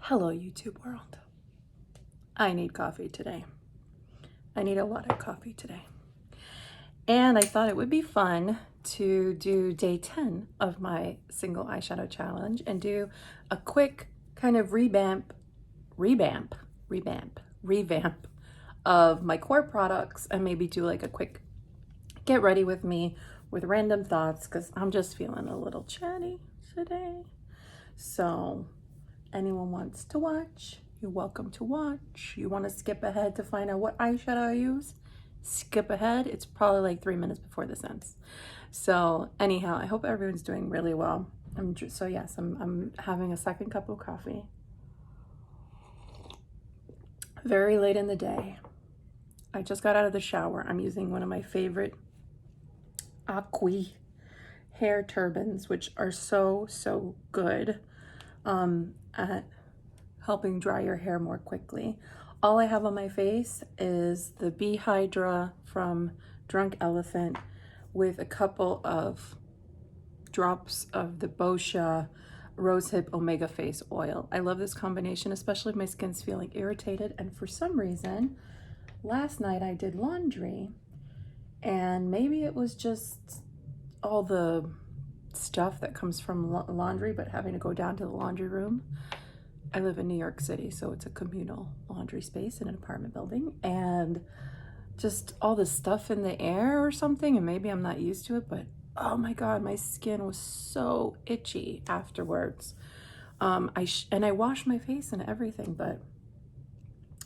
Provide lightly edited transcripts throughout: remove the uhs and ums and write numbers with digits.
Hello, YouTube world. I need coffee today. I need a lot of coffee today. And I thought it would be fun to do day 10 of my single eyeshadow challenge and do a quick kind of revamp of my core products and maybe do like a quick get ready with me with random thoughts because I'm just feeling a little chatty today. So anyone wants to watch, you're welcome to watch. You want to skip ahead to find out what eyeshadow I use? Skip ahead. It's probably like 3 minutes before this ends. So anyhow, I hope everyone's doing really well. I'm having a second cup of coffee. Very late in the day. I just got out of the shower. I'm using one of my favorite Aqui hair turbans, which are so good at helping dry your hair more quickly. All I have on my face is the Bee Hydra from Drunk Elephant with a couple of drops of the Boscia Rosehip Omega Face Oil. I love this combination, especially if my skin's feeling irritated. And for some reason, last night I did laundry and maybe it was just all the stuff that comes from laundry, but having to go down to the laundry room. I live in New York City, so it's a communal laundry space in an apartment building, and just all the stuff in the air or something, and maybe I'm not used to it, but oh my God, my skin was so itchy afterwards. I washed my face and everything, but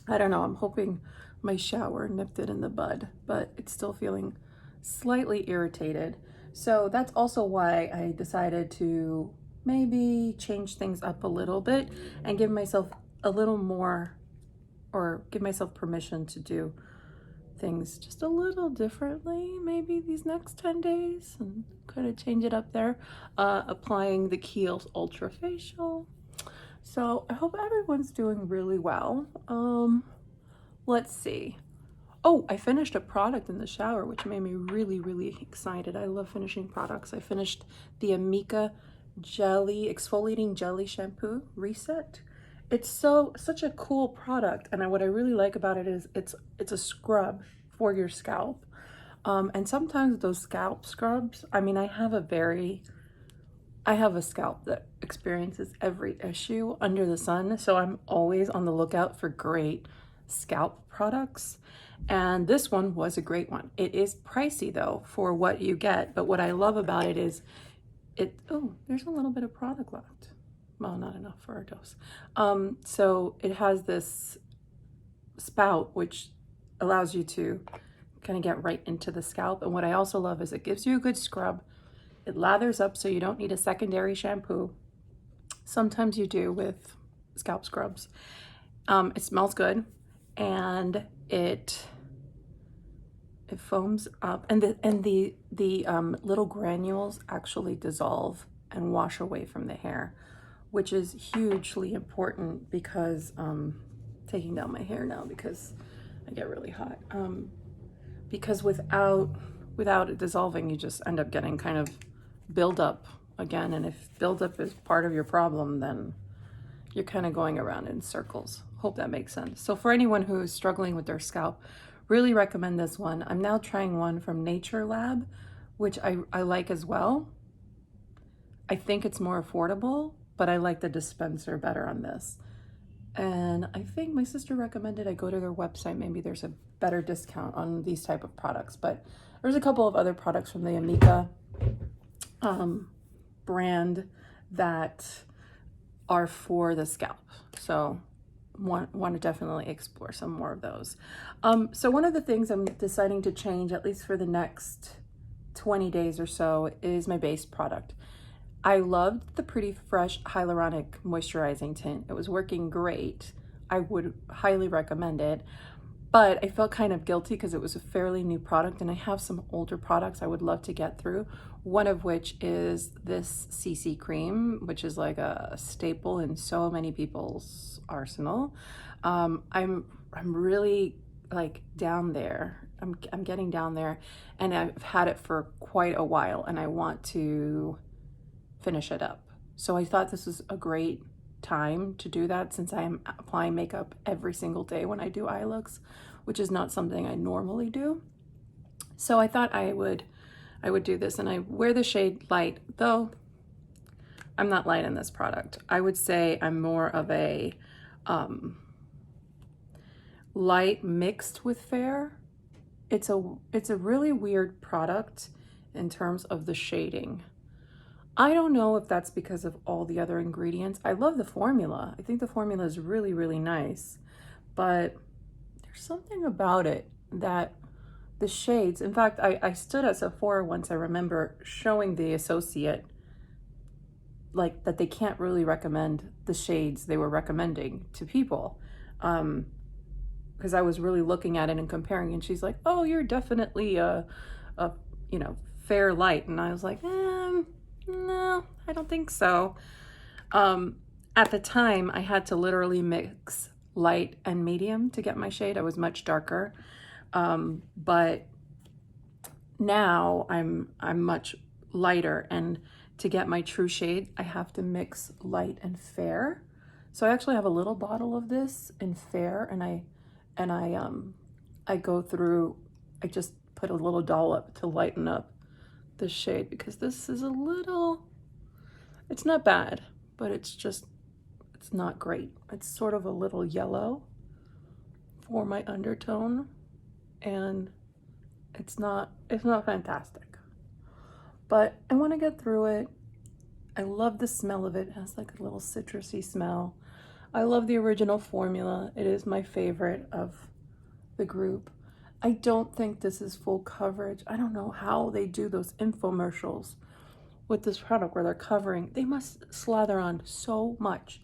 I don't know, I'm hoping my shower nipped it in the bud, but it's still feeling slightly irritated. So that's also why I decided to maybe change things up a little bit and give myself a little more, or give myself permission to do things just a little differently maybe these next 10 days and kind of change it up there. Applying the Kiehl's Ultra Facial. So I hope everyone's doing really well. Let's see. Oh, I finished a product in the shower, which made me really excited. I love finishing products. I finished the Amika Jelly Exfoliating Jelly Shampoo Reset. It's such a cool product, and what I really like about it is it's a scrub for your scalp. And sometimes those scalp scrubs, I mean, I have a scalp that experiences every issue under the sun, so I'm always on the lookout for great scalp products. And this one was a great one. It is pricey though for what you get, but what I love about it is oh, there's a little bit of product left. Well, not enough for our dose. So it has this spout which allows you to kind of get right into the scalp. And what I also love is it gives you a good scrub. It lathers up so you don't need a secondary shampoo. Sometimes you do with scalp scrubs. It smells good, and it foams up, and the little granules actually dissolve and wash away from the hair, which is hugely important because taking down my hair now because I get really hot. Because without it dissolving, you just end up getting kind of buildup again, and if buildup is part of your problem, then you're kind of going around in circles. Hope that makes sense. So for anyone who is struggling with their scalp, really recommend this one. I'm now trying one from Nature Lab, which I like as well. I think it's more affordable, but I like the dispenser better on this. And I think my sister recommended I go to their website. Maybe there's a better discount on these type of products, but there's a couple of other products from the Amika brand that are for the scalp. So want to definitely explore some more of those. So one of the things I'm deciding to change, at least for the next 20 days or so, is my base product. I loved the Pretty Fresh Hyaluronic Moisturizing Tint. It was working great. I would highly recommend it, but I felt kind of guilty because it was a fairly new product, and I have some older products I would love to get through, one of which is this CC cream, which is like a staple in so many people's arsenal. I'm really like down there. I'm getting down there, and I've had it for quite a while, and I want to finish it up. So I thought this was a great time to do that since I am applying makeup every single day when I do eye looks, which is not something I normally do. So I thought I would do this, and I wear the shade Light, though I'm not light in this product. I would say I'm more of a light mixed with fair. It's a really weird product in terms of the shading. I don't know if that's because of all the other ingredients. I love the formula. I think the formula is really, really nice, but there's something about it that the shades, in fact, I stood at Sephora once, I remember showing the associate like that they can't really recommend the shades they were recommending to people. Because I was really looking at it and comparing, and she's like, oh, you're definitely a you know, fair light. And I was like, no, I don't think so. At the time, I had to literally mix light and medium to get my shade. I was much darker. But now I'm much lighter, and to get my true shade, I have to mix light and fair. So I actually have a little bottle of this in fair, and I go through, I just put a little dollop to lighten up the shade, because this is a little, it's not bad, but it's not great. It's sort of a little yellow for my undertone, and it's not fantastic. But I want to get through it. I love the smell of it. It has like a little citrusy smell. I love the original formula. It is my favorite of the group. I don't think this is full coverage. I don't know how they do those infomercials with this product where they're covering. They must slather on so much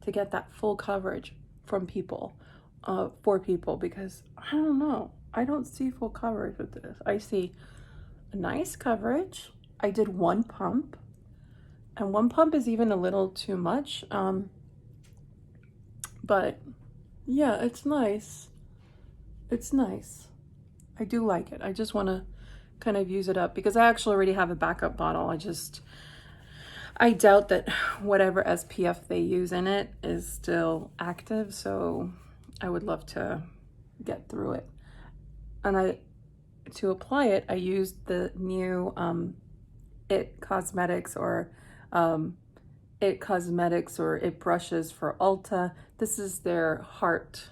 to get that full coverage from people, for people, because I don't know. I don't see full coverage with this. I see a nice coverage. I did one pump, and one pump is even a little too much. But yeah, it's nice. It's nice. I do like it. I just want to kind of use it up because I actually already have a backup bottle. I doubt that whatever SPF they use in it is still active, so I would love to get through it. And to apply it, I used the new It Cosmetics or It Brushes for Ulta. This is their heart,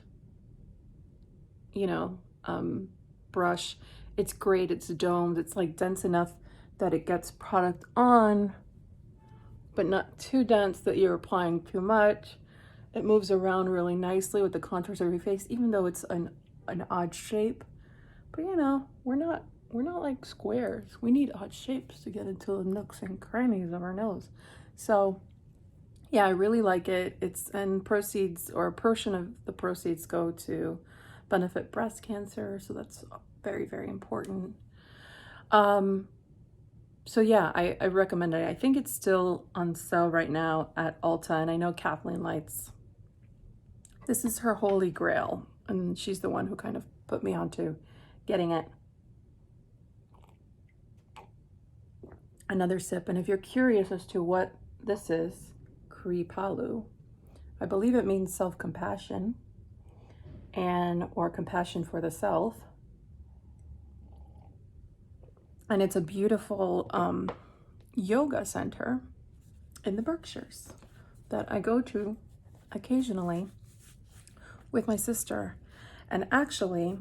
brush. It's great. It's domed. It's like dense enough that it gets product on, but not too dense that you're applying too much. It moves around really nicely with the contours of your face, even though it's an odd shape. But we're not like squares. We need odd shapes to get into the nooks and crannies of our nose. So yeah, I really like it. And proceeds, or a portion of the proceeds, go to benefit breast cancer. So that's very, very important. So yeah, I recommend it. I think it's still on sale right now at Ulta, and I know Kathleen Lights. This is her holy grail, and she's the one who kind of put me onto getting it. Another sip, and if you're curious as to what this is, Kripalu, I believe it means self-compassion, or compassion for the self. And it's a beautiful yoga center in the Berkshires that I go to occasionally with my sister. And actually,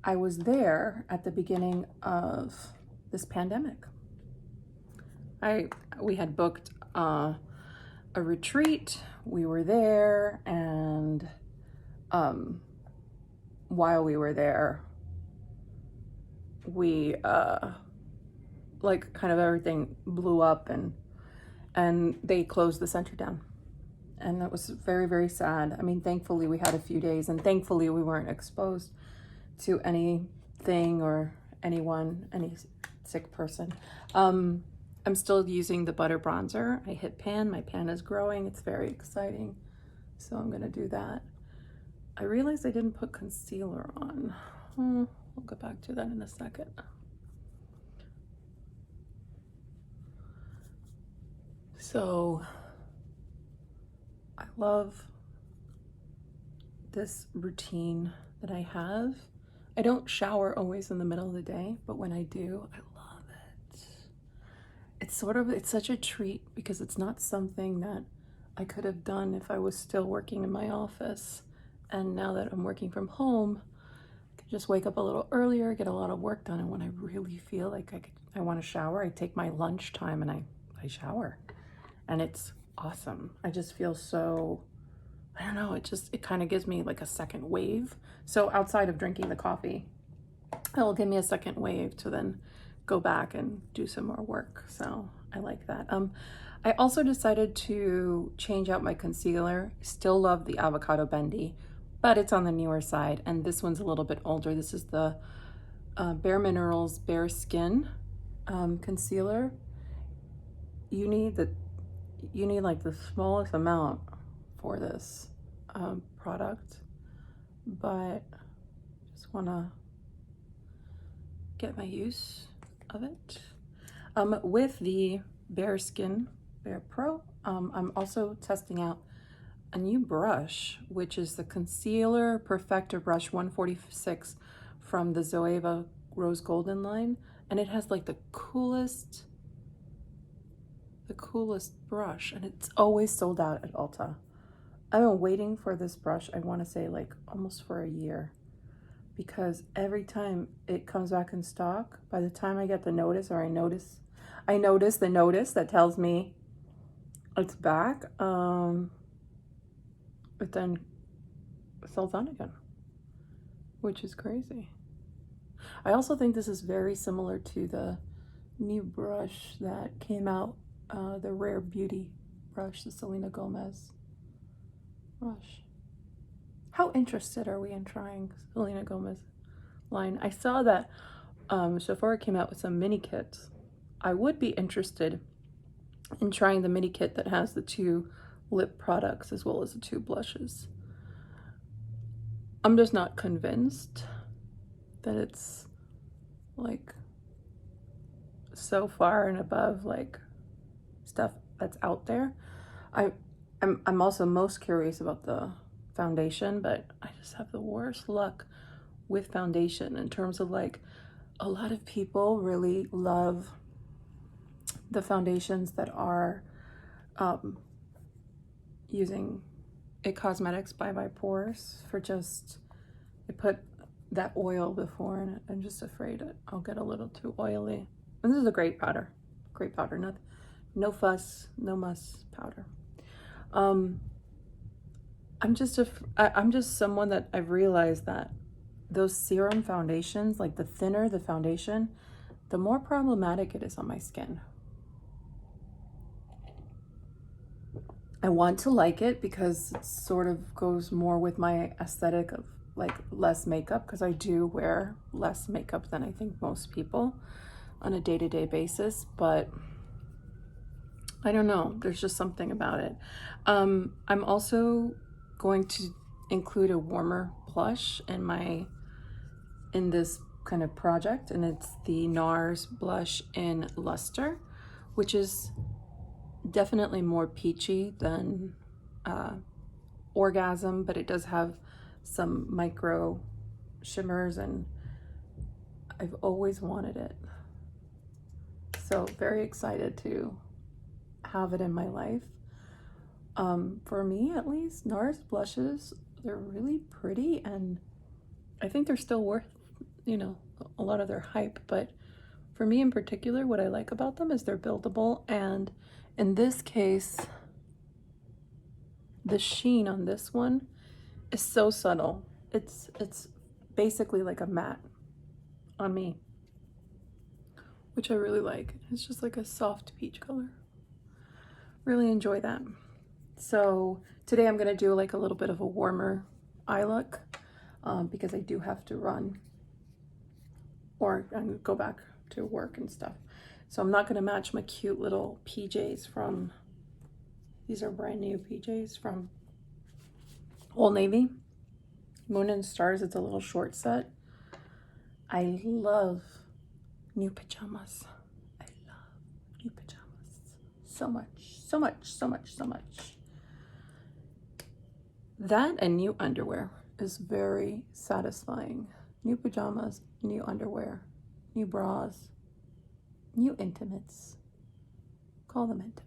I was there at the beginning of this pandemic. We had booked a retreat. We were there, and while we were there, we like kind of everything blew up, and they closed the center down, and that was very, very sad. I mean, thankfully we had a few days, and thankfully we weren't exposed to anything or anyone, any sick person. I'm still using the butter bronzer. I hit pan. My pan is growing. It's very exciting, so I'm gonna do that. I realized I didn't put concealer on. We'll go back to that in a second. So love this routine that I have. I don't shower always in the middle of the day, but when I do, I love it. It's such a treat because it's not something that I could have done if I was still working in my office. And now that I'm working from home, I can just wake up a little earlier, get a lot of work done. And when I really feel like I want to shower, I take my lunch time and I shower. And it's awesome. I just feel so, I don't know, it kind of gives me like a second wave. So outside of drinking the coffee, it will give me a second wave to then go back and do some more work. So I like that. I also decided to change out my concealer. Still love the Avocado Bendy, but it's on the newer side, and this one's a little bit older. This is the Bare Minerals Bare Skin concealer. You need like the smallest amount for this product, but just want to get my use of it. With the Bare Skin Bare Pro, I'm also testing out a new brush, which is the Concealer Perfector Brush 146 from the Zoeva Rose Golden line, and it has like the coolest brush, and it's always sold out at Ulta. I've been waiting for this brush, I want to say like almost for a year, because every time it comes back in stock, by the time I get the notice, or I notice the notice that tells me it's back, it then sells on again, which is crazy. I also think this is very similar to the new brush that came out, the Rare Beauty brush, the Selena Gomez brush. How interested are we in trying Selena Gomez line? I saw that Sephora came out with some mini kits. I would be interested in trying the mini kit that has the 2 lip products as well as the 2 blushes. I'm just not convinced that it's like so far and above like stuff that's out there. I'm also most curious about the foundation, but I just have the worst luck with foundation in terms of like, a lot of people really love the foundations that are using It Cosmetics by Pores for just, I put that oil before and I'm just afraid I'll get a little too oily. And this is a great powder, no fuss, no muss powder. I'm just someone that I've realized that those serum foundations, like the thinner the foundation, the more problematic it is on my skin. I want to like it because it sort of goes more with my aesthetic of like less makeup, because I do wear less makeup than I think most people on a day-to-day basis, but I don't know, there's just something about it. I'm also going to include a warmer blush in this kind of project, and it's the NARS blush in Luster, which is definitely more peachy than Orgasm, but it does have some micro shimmers, and I've always wanted it. So very excited to have it in my life. For me, at least, NARS blushes, they're really pretty, and I think they're still worth, a lot of their hype. But for me in particular, what I like about them is they're buildable, and in this case, the sheen on this one is so subtle. It's basically like a matte on me, which I really like. It's just like a soft peach color. Really enjoy that. So today I'm gonna do like a little bit of a warmer eye look because I do have to run or go back to work and stuff. So I'm not gonna match my cute little PJs from, these are brand new PJs from Old Navy, Moon and Stars. It's a little short set. I love new pajamas. I love new pajamas so much, so much, so much, so much. That and new underwear is very satisfying. New pajamas, new underwear, new bras, new intimates. Call them intimates.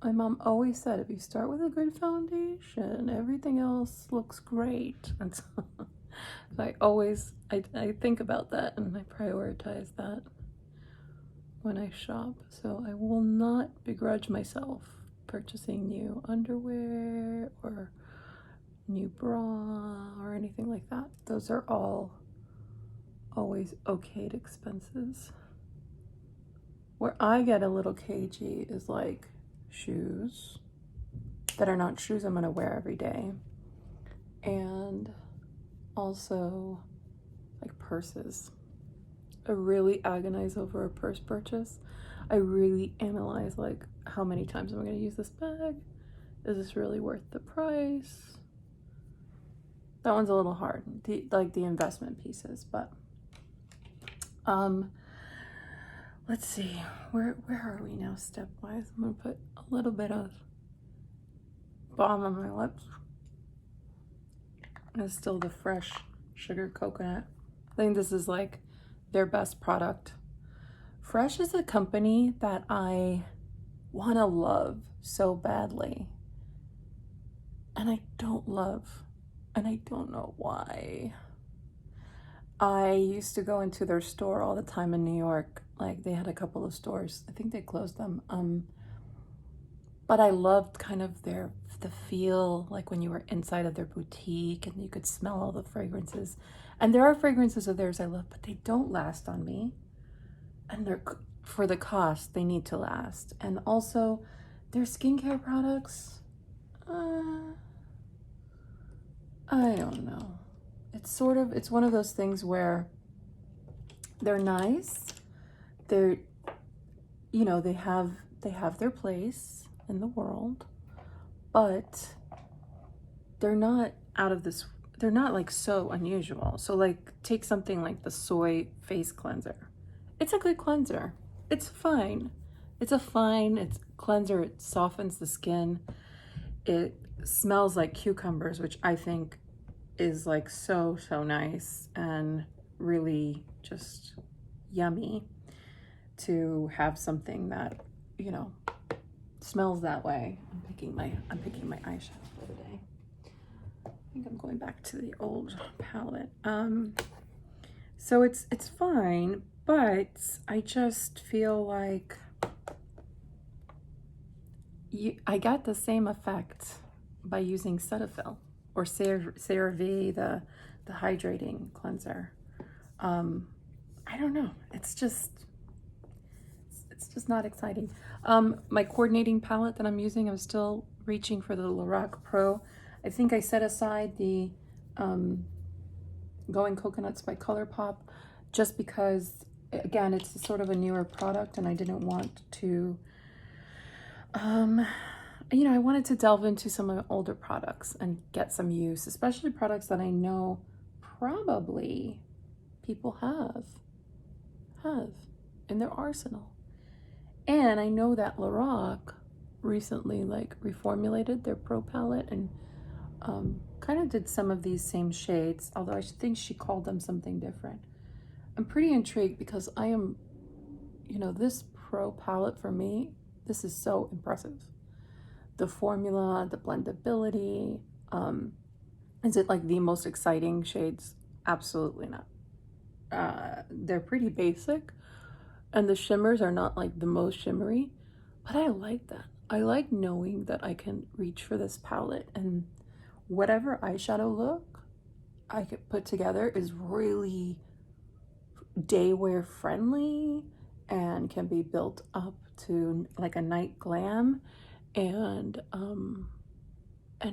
My mom always said if you start with a good foundation, everything else looks great. And so I think about that and I prioritize that when I shop. So I will not begrudge myself purchasing new underwear or new bra or anything like that. Those are all always okayed expenses. Where I get a little cagey is like shoes that are not shoes I'm gonna wear every day, and also like purses. I really agonize over a purse purchase. I really analyze like how many times am I gonna use this bag? Is this really worth the price? That one's a little hard, the investment pieces, but let's see, where are we now stepwise? I'm gonna put a little bit of balm on my lips. It's still the fresh sugar coconut. I think this is like their best product. Fresh is a company that I want to love so badly, and I don't love, and I don't know why. I used to go into their store all the time in New York. Like they had a couple of stores. I think they closed them. But I loved kind of the feel, like when you were inside of their boutique and you could smell all the fragrances. And there are fragrances of theirs I love, but they don't last on me. And they're, for the cost, they need to last. And also their skincare products, I don't know. It's one of those things where they're nice. They're, they have their place in the world, but they're not they're not like so unusual. So like take something like the soy face cleanser. It's a good cleanser. It's fine. It's cleanser. It softens the skin. It smells like cucumbers, which I think is like so nice and really just yummy to have something that, smells that way. I'm picking my eyeshadow for the day. I think I'm going back to the old palette. So it's fine, but I just feel like I got the same effect by using Cetaphil or CeraVe, the hydrating cleanser. I don't know. It's just not exciting. My coordinating palette that I'm using, I'm still reaching for the Lorac Pro. I think I set aside the Going Coconuts by ColourPop just because, again, it's sort of a newer product and I didn't want to, I wanted to delve into some of the older products and get some use, especially products that I know probably people have in their arsenal. And I know that Lorac recently reformulated their Pro palette and kind of did some of these same shades, although I think she called them something different. I'm pretty intrigued because I am, this Pro palette for me, this is so impressive. The formula, the blendability, is it like the most exciting shades? Absolutely not. They're pretty basic and the shimmers are not like the most shimmery, but I like that. I like knowing that I can reach for this palette and whatever eyeshadow look I could put together is really day wear friendly and can be built up to like a night glam. And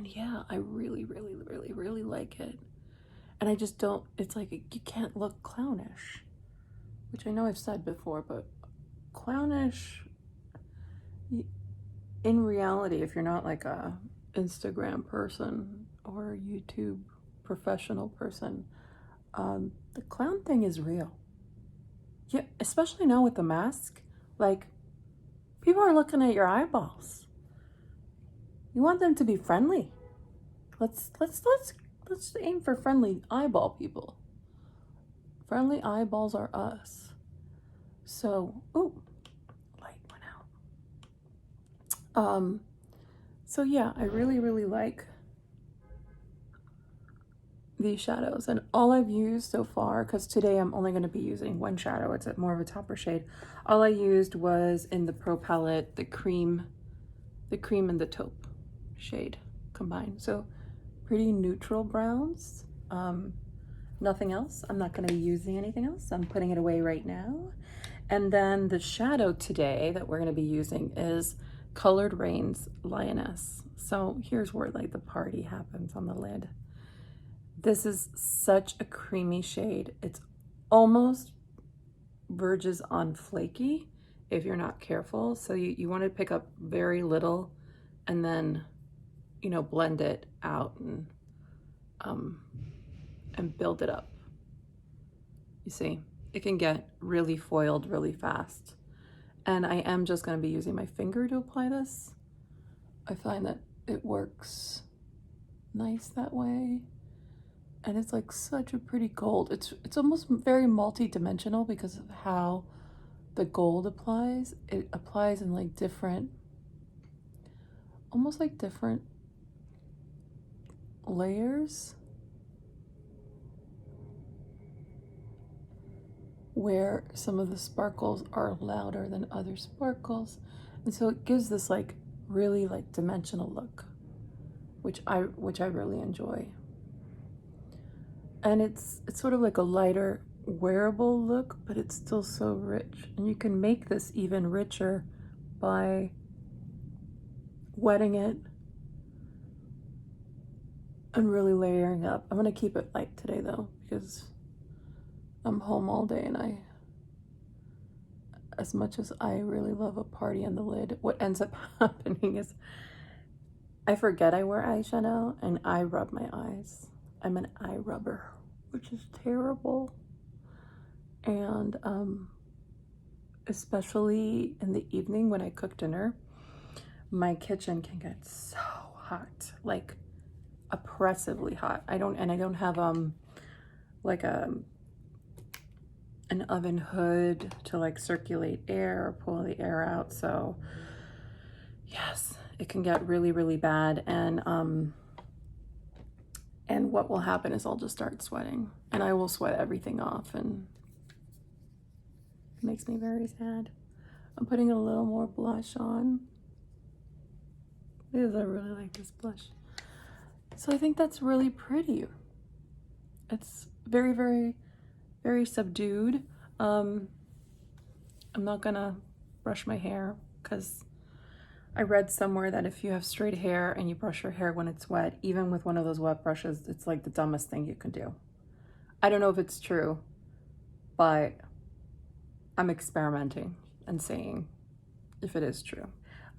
yeah, I really like it. And I just don't, it's like you can't look clownish, which I know I've said before, but clownish in reality, if you're not like a Instagram person or a YouTube professional person, the clown thing is real. Yeah, especially now with the mask, like people are looking at your eyeballs. You want them to be friendly. Let's aim for friendly eyeball people. Friendly eyeballs are us. So, ooh, light went out. So yeah, I really like these shadows, and all I've used so far, because today I'm only going to be using one shadow, it's more of a topper shade. All I used was in the Pro palette, the cream and the taupe shade combined. So pretty neutral browns. Nothing else. I'm not going to be using anything else. I'm putting it away right now. And then the shadow today that we're going to be using is Coloured Raine's Lioness. So here's where like the party happens on the lid. This is such a creamy shade. It's almost verges on flaky if you're not careful. So you want to pick up very little and then, you know, blend it out and build it up. You see, it can get really foiled really fast. And I am just going to be using my finger to apply this. I find that it works nice that way. And it's like such a pretty gold. It's almost very multi-dimensional because of how the gold applies. It applies in like different, almost like different layers, where some of the sparkles are louder than other sparkles. And so it gives this like really like dimensional look, which I really enjoy. And it's sort of like a lighter wearable look, but it's still so rich. And you can make this even richer by wetting it and really layering up. I'm gonna keep it light today though, because I'm home all day, and as much as I really love a party on the lid, what ends up happening is I forget I wear eyeshadow and I rub my eyes. I'm an eye rubber, which is terrible. And especially in the evening when I cook dinner, my kitchen can get so hot, like oppressively hot. I don't have like an oven hood to like circulate air or pull the air out. So yes, it can get really bad. And what will happen is I'll just start sweating, and I will sweat everything off, and it makes me very sad. I'm putting a little more blush on because I really like this blush. So I think that's really pretty. It's very subdued. I'm not gonna brush my hair because I read somewhere that if you have straight hair and you brush your hair when it's wet, even with one of those wet brushes, it's like the dumbest thing you can do. I don't know if it's true, but I'm experimenting and seeing if it is true.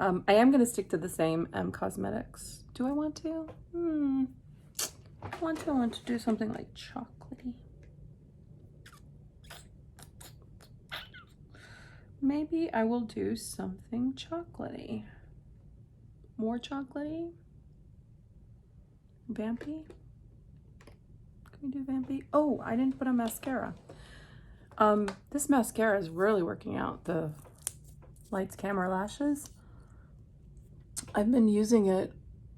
I am going to stick to the same cosmetics. Do I want to? I want to do something like chocolatey. Maybe I will do something chocolatey. More chocolatey? Vampy? Can we do vampy? Oh, I didn't put on mascara. This mascara is really working out. The Lights Camera Lashes. I've been using it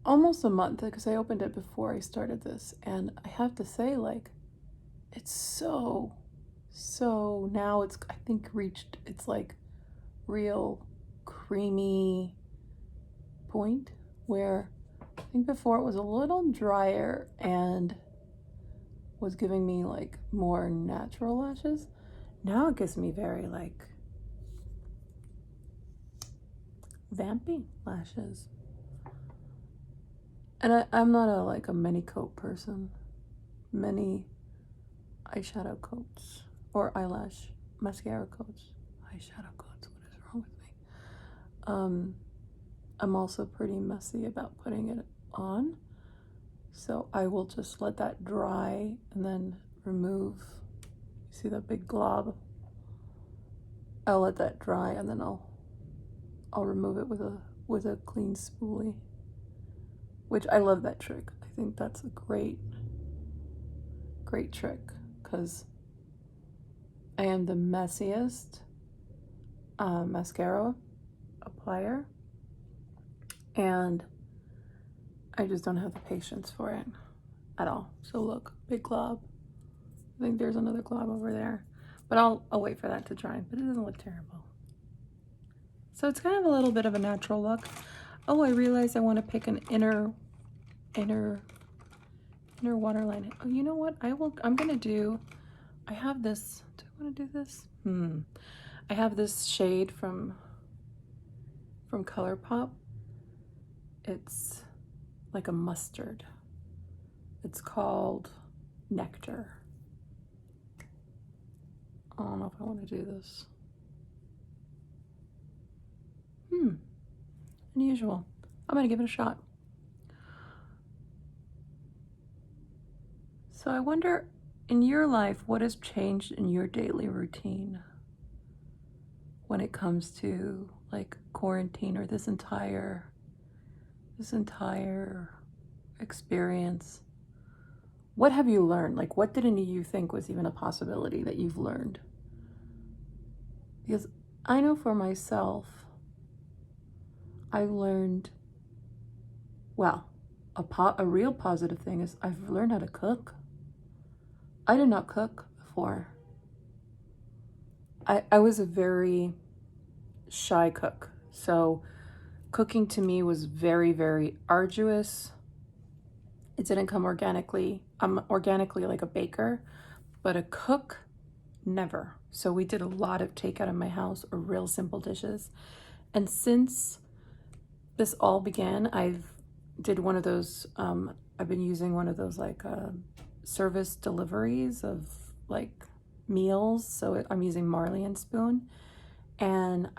almost a month because I opened it before I started this, and I have to say, like, it's so now it's, I think, reached its like real creamy point, where I think before it was a little drier and was giving me like more natural lashes. Now it gives me very like vampy lashes. And I'm not a mini coat person. Many eyeshadow coats or eyelash mascara coats. Eyeshadow coats, what is wrong with me? I'm also pretty messy about putting it on. So I will just let that dry and then remove. You see that big glob? I'll let that dry and then I'll remove it with a clean spoolie. which I love that trick. I think that's a great trick, because I am the messiest mascara applier, and I just don't have the patience for it at all. So look, big glob. I think there's another glob over there, but I'll wait for that to dry, but it doesn't look terrible. So it's kind of a little bit of a natural look. Oh, I realized I want to pick an inner waterline. Oh, you know what? I'm gonna do, I have this, do I want to do this? I have this shade from ColourPop. It's like a mustard. It's called Nectar. I don't know if I want to do this. Unusual. I'm gonna give it a shot. So I wonder, in your life, what has changed in your daily routine when it comes to like quarantine or this entire experience? What have you learned? Like, what didn't you think was even a possibility that you've learned? Because I know for myself, I've learned, well, a real positive thing is I've learned how to cook. I did not cook before. I was a very shy cook. So cooking to me was very, very arduous. It didn't come organically. I'm organically like a baker, but a cook, never. So we did a lot of takeout in my house or real simple dishes. And since this all began, I've been using one of those like service deliveries of like meals. So I'm using Marley and Spoon, and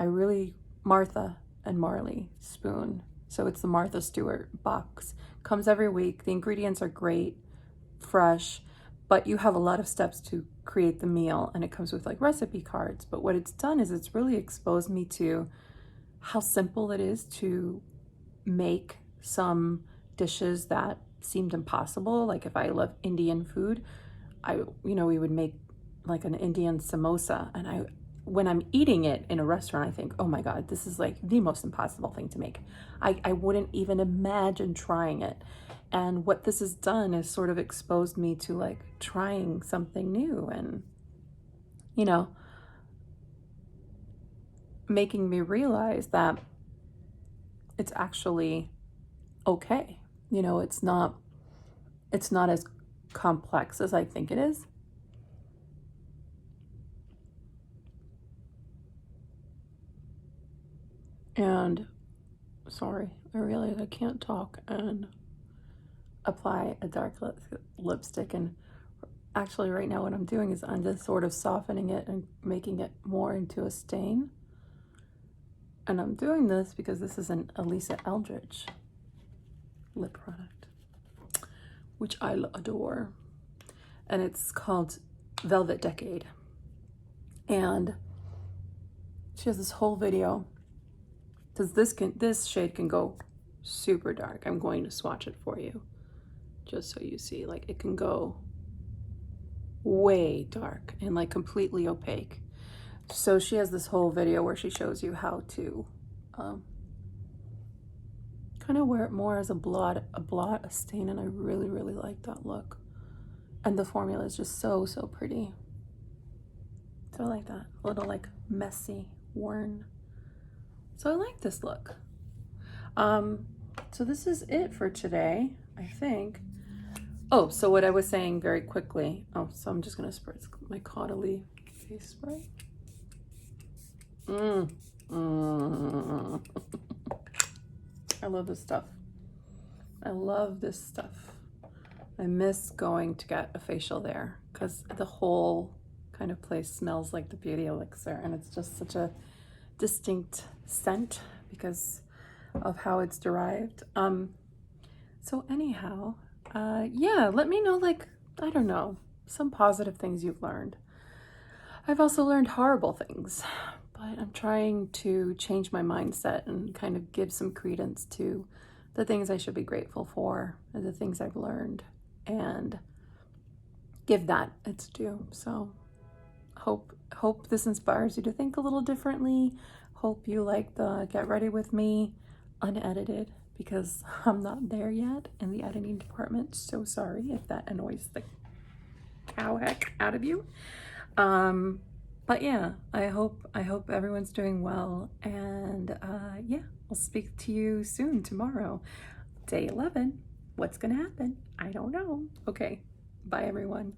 Martha and Marley Spoon. So it's the Martha Stewart box. Comes every week. The ingredients are great, fresh, but you have a lot of steps to create the meal, and it comes with like recipe cards. But what it's done is it's really exposed me to how simple it is to make some dishes that seemed impossible. Like if I love Indian food, we would make like an Indian samosa, and when I'm eating it in a restaurant, I think, oh my God, this is like the most impossible thing to make. I wouldn't even imagine trying it. And what this has done is sort of exposed me to like trying something new, and, making me realize that it's actually okay. It's not as complex as I think it is. And sorry, I realize I can't talk and apply a dark lipstick. And actually right now what I'm doing is I'm just sort of softening it and making it more into a stain. And I'm doing this because this is an Elisa Eldridge lip product, which I adore. And it's called Velvet Decade. And she has this whole video, because this shade can go super dark. I'm going to swatch it for you just so you see, like, it can go way dark and like completely opaque. So she has this whole video where she shows you how to kind of wear it more as a stain, and I really, really like that look. And the formula is just so, so pretty. So I like that. A little like messy, worn. So I like this look. So this is it for today, I think. Oh, so what I was saying very quickly. Oh, so I'm just gonna spray my Caudalie face spray. I love this stuff. I love this stuff. I miss going to get a facial there, because the whole kind of place smells like the Beauty Elixir, and it's just such a distinct scent because of how it's derived. So anyhow, yeah, let me know, like, I don't know, some positive things you've learned. I've also learned horrible things, but I'm trying to change my mindset and kind of give some credence to the things I should be grateful for and the things I've learned, and give that its due. So hope this inspires you to think a little differently. Hope you like the Get Ready With Me unedited, because I'm not there yet in the editing department. So sorry if that annoys the cow heck out of you. But yeah, I hope everyone's doing well, and yeah, I'll speak to you soon tomorrow. Day 11. What's gonna happen? I don't know. Okay, bye everyone.